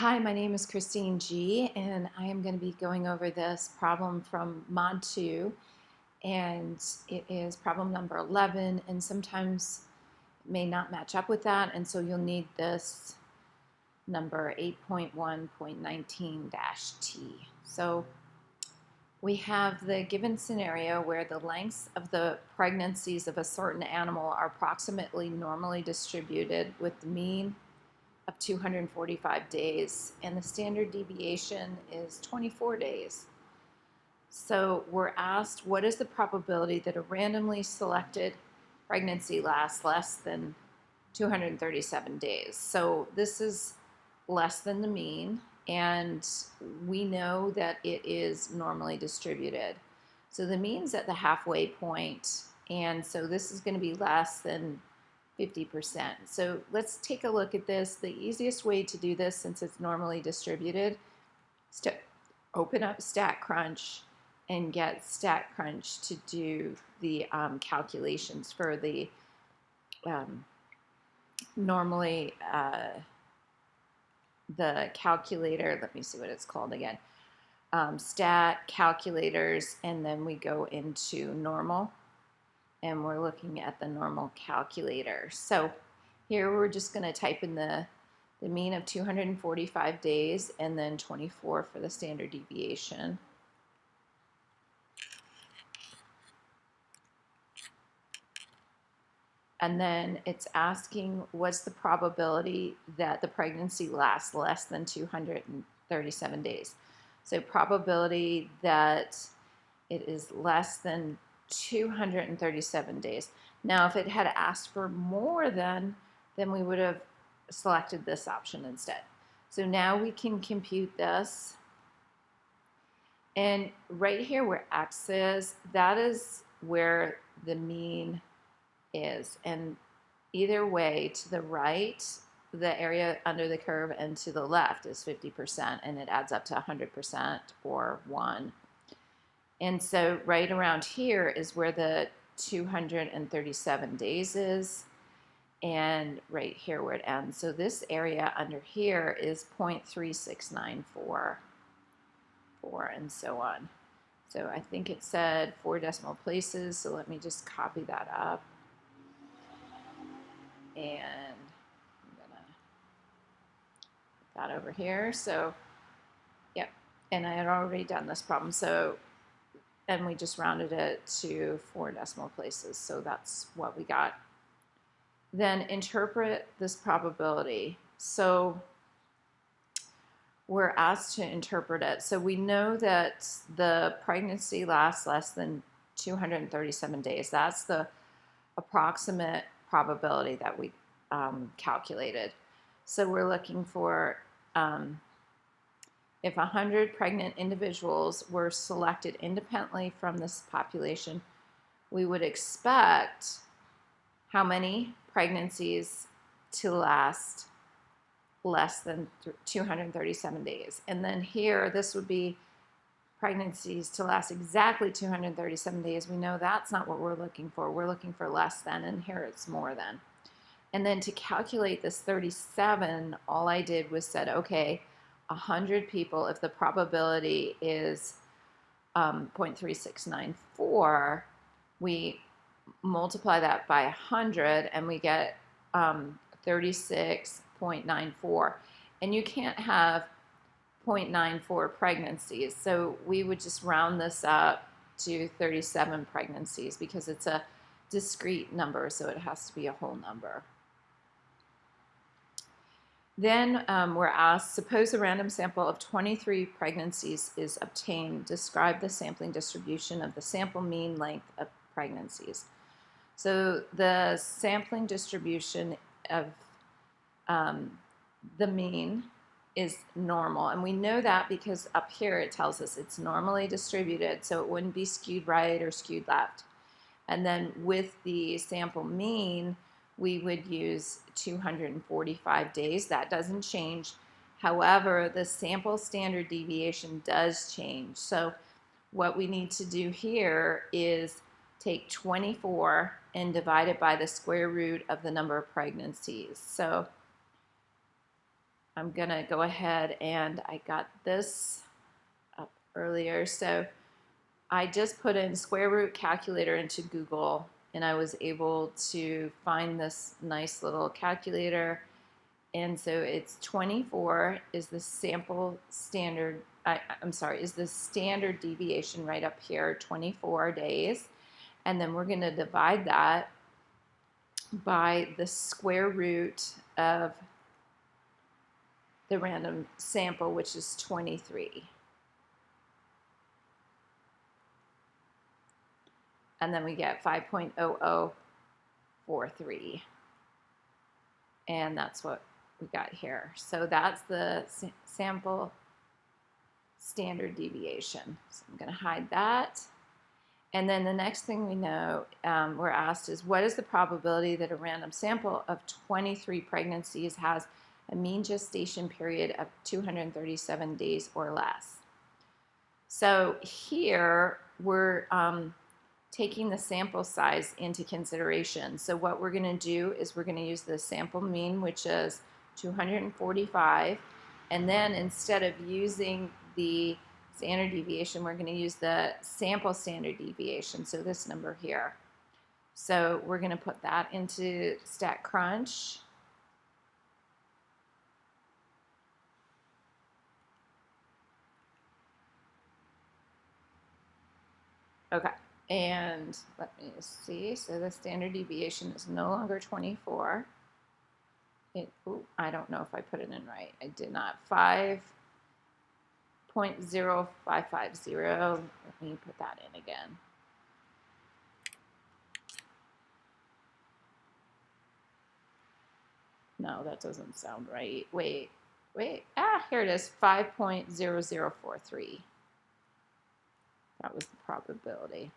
Hi, my name is Christine G, and I am going to be going over this problem from Mod 2, and it is problem number 11, and sometimes it may not match up with that, and so you'll need this number 8.1.19-T. So we have the given scenario where the lengths of the pregnancies of a certain animal are approximately normally distributed with the mean of 245 days, and the standard deviation is 24 days. So we're asked, what is the probability that a randomly selected pregnancy lasts less than 237 days? So this is less than the mean, and we know that it is normally distributed. So the mean's at the halfway point, and so this is going to be less than 50%. So let's take a look at this. The easiest way to do this, since it's normally distributed, is to open up StatCrunch and get StatCrunch to do the calculations for the normally the calculator. Let me see what it's called again. Stat calculators, and then we go into normal, and we're looking at the normal calculator. So here we're just going to type in the mean of 245 days and then 24 for the standard deviation. And then it's asking what's the probability that the pregnancy lasts less than 237 days. So probability that it is less than 237 days. Now, if it had asked for more than, then we would have selected this option instead. So now we can compute this. And right here where X is, that is where the mean is. And either way, to the right, the area under the curve, and to the left is 50%, and it adds up to 100% or 1. And so right around here is where the 237 days is, and right here where it ends. So this area under here is 0.3694, and so on. So I think it said 4 decimal places, so let me just copy that up. And I'm going to put that over here. So, yep. And I had already done this problem. So, and we just rounded it to 4 decimal places. So that's what we got. Then interpret this probability. So we're asked to interpret it. So we know that the pregnancy lasts less than 237 days. That's the approximate probability that we calculated. So we're looking for if 100 pregnant individuals were selected independently from this population, we would expect how many pregnancies to last less than 237 days. And then here, this would be pregnancies to last exactly 237 days. We know that's not what we're looking for. We're looking for less than, and here it's more than. And then to calculate this 37, all I did was said, okay, 100 people, if the probability is 0.3694, we multiply that by 100 and we get 36.94. And you can't have 0.94 pregnancies, so we would just round this up to 37 pregnancies because it's a discrete number, so it has to be a whole number. Then we're asked, suppose a random sample of 23 pregnancies is obtained. Describe the sampling distribution of the sample mean length of pregnancies. So the sampling distribution of the mean is normal, and we know that because up here it tells us it's normally distributed, so it wouldn't be skewed right or skewed left. And then with the sample mean, we would use 245 days. That doesn't change. However, the sample standard deviation does change. So what we need to do here is take 24 and divide it by the square root of the number of pregnancies. So I'm gonna go ahead, and I got this up earlier. So I just put in square root calculator into Google, and I was able to find this nice little calculator. And so it's 24 is the sample standard, I'm sorry, is the standard deviation right up here, 24 days. And then we're going to divide that by the square root of the random sample, which is 23. And then we get 5.0043. And that's what we got here. So that's the sample standard deviation. So I'm going to hide that. And then the next thing we know, we're asked is, what is the probability that a random sample of 23 pregnancies has a mean gestation period of 237 days or less? So here we're taking the sample size into consideration. So what we're going to do is we're going to use the sample mean, which is 245, and then instead of using the standard deviation, we're going to use the sample standard deviation, so this number here. So we're going to put that into StatCrunch. Okay, and let me see. So the standard deviation is no longer 24. I don't know if I put it in right. I did not. 5.0550. Let me put that in again. No, that doesn't sound right. Wait. Here it is. 5.0043. That was the probability.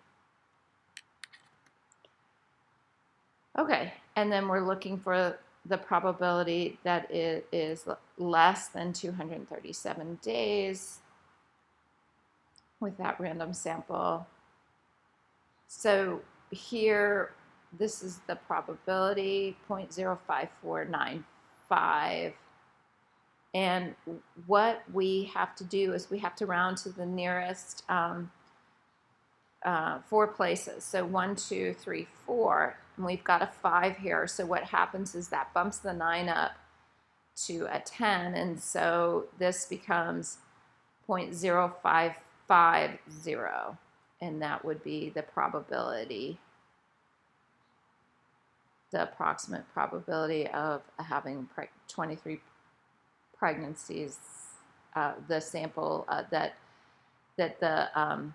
Okay, and then we're looking for the probability that it is less than 237 days with that random sample. So here, this is the probability, 0.05495. And what we have to do is we have to round to the nearest 4 places. So 1, 2, 3, 4. And we've got a 5 here. So what happens is that bumps the 9 up to a 10. And so this becomes 0.0550. And that would be the probability, the approximate probability of having 23 pregnancies, the sample that the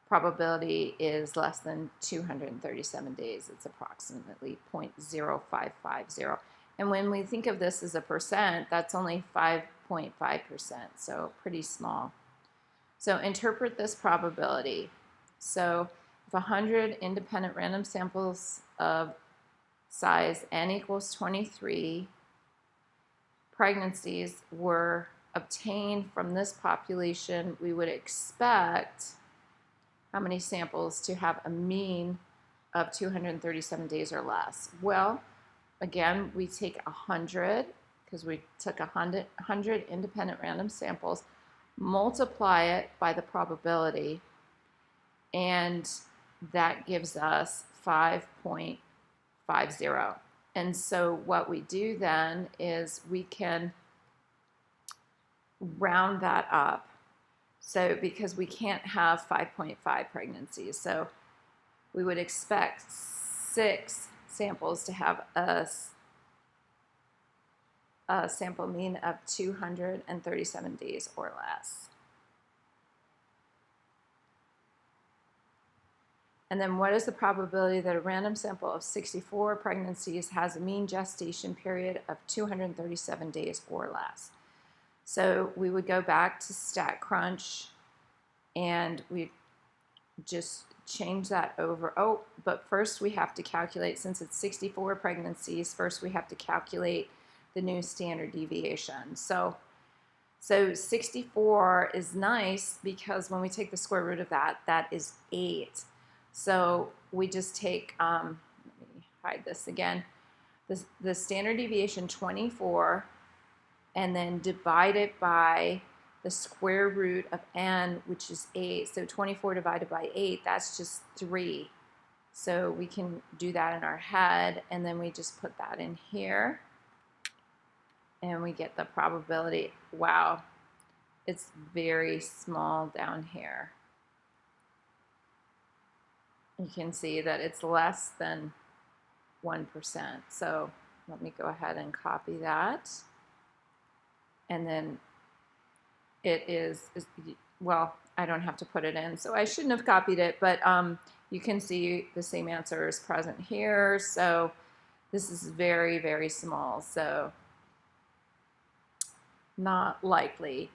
probability is less than 237 days. It's approximately 0.0550. And when we think of this as a percent, that's only 5.5%, so pretty small. So interpret this probability. So if 100 independent random samples of size n equals 23 pregnancies were obtained from this population, we would expect how many samples to have a mean of 237 days or less. Well, again, we take 100, because we took 100 independent random samples, multiply it by the probability, and that gives us 5.50. And so what we do then is we can round that up. So because we can't have 5.5 pregnancies, so we would expect 6 samples to have a sample mean of 237 days or less. And then what is the probability that a random sample of 64 pregnancies has a mean gestation period of 237 days or less? So we would go back to StatCrunch, and we just change that over. Oh, but first we have to calculate, since it's 64 pregnancies, first we have to calculate the new standard deviation. So 64 is nice because when we take the square root of that, that is 8. So we just take, let me hide this again, the standard deviation 24 and then divide it by the square root of n, which is 8. So 24 divided by 8, that's just 3. So we can do that in our head, and then we just put that in here, and we get the probability. Wow, it's very small down here. You can see that it's less than 1%. So let me go ahead and copy that. And then it is, well, I don't have to put it in, so I shouldn't have copied it, but you can see the same answer is present here. So this is very, very small, so not likely.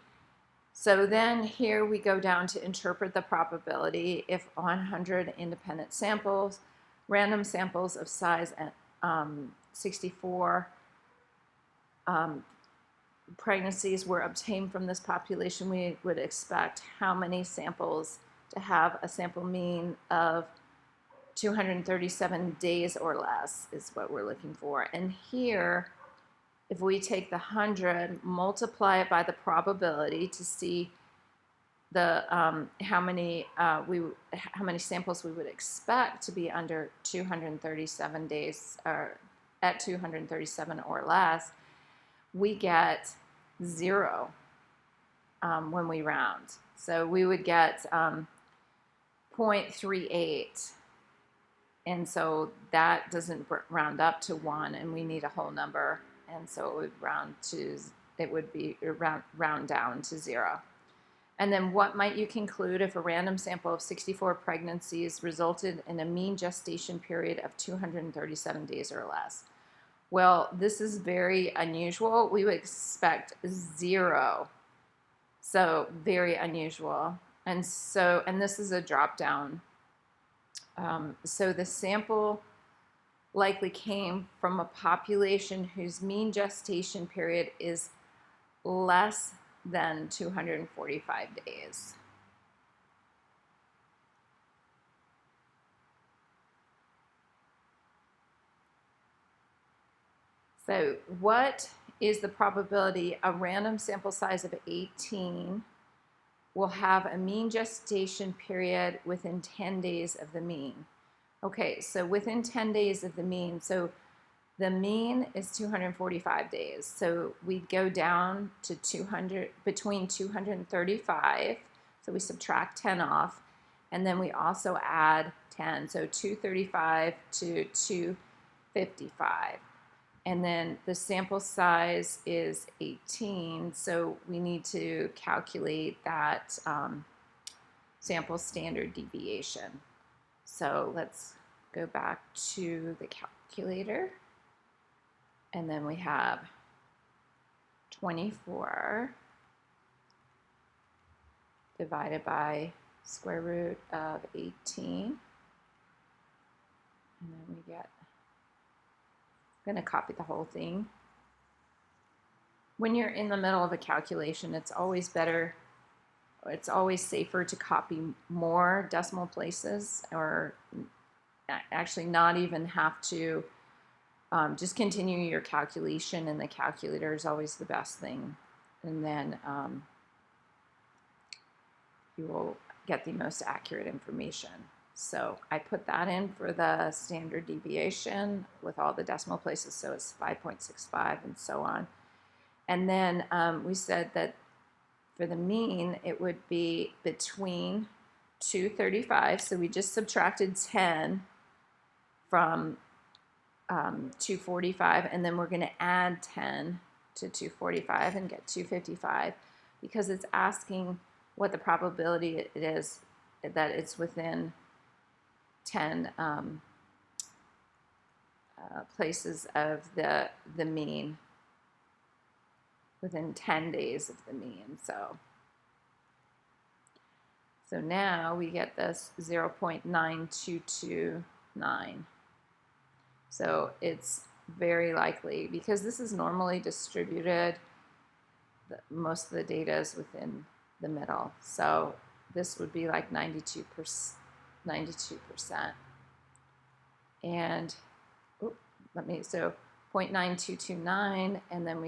So then here we go down to interpret the probability if 100 independent samples, random samples of size 64 pregnancies were obtained from this population, we would expect how many samples to have a sample mean of 237 days or less is what we're looking for. And here, if we take the 100, multiply it by the probability to see the how many samples we would expect to be under 237 days or at 237 or less, we get 0 when we round. So we would get 0.38, and so that doesn't round up to 1, and we need a whole number, and so it would round down to 0. And then what might you conclude if a random sample of 64 pregnancies resulted in a mean gestation period of 237 days or less? Well, this is very unusual. We would expect 0. So very unusual. And this is a drop down. So the sample likely came from a population whose mean gestation period is less than 245 days. So what is the probability a random sample size of 18 will have a mean gestation period within 10 days of the mean? Okay, so within 10 days of the mean, so the mean is 245 days. So we'd go down to between 235, so we subtract 10 off, and then we also add 10, so 235 to 255. And then the sample size is 18, so we need to calculate that sample standard deviation. So let's go back to the calculator. And then we have 24 divided by square root of 18. And then we get, I'm going to copy the whole thing. When you're in the middle of a calculation, it's always safer to copy more decimal places, or actually not even have to just continue your calculation, and the calculator is always the best thing. And then you will get the most accurate information. So I put that in for the standard deviation with all the decimal places, so it's 5.65 and so on. And then we said that for the mean, it would be between 235, so we just subtracted 10 from 245, and then we're going to add 10 to 245 and get 255, because it's asking what the probability it is that it's within 10 places of the mean, within 10 days of the mean. So now we get this 0.9229. So it's very likely, because this is normally distributed, most of the data is within the middle. So this would be like 92%. And so 0.9229, and then we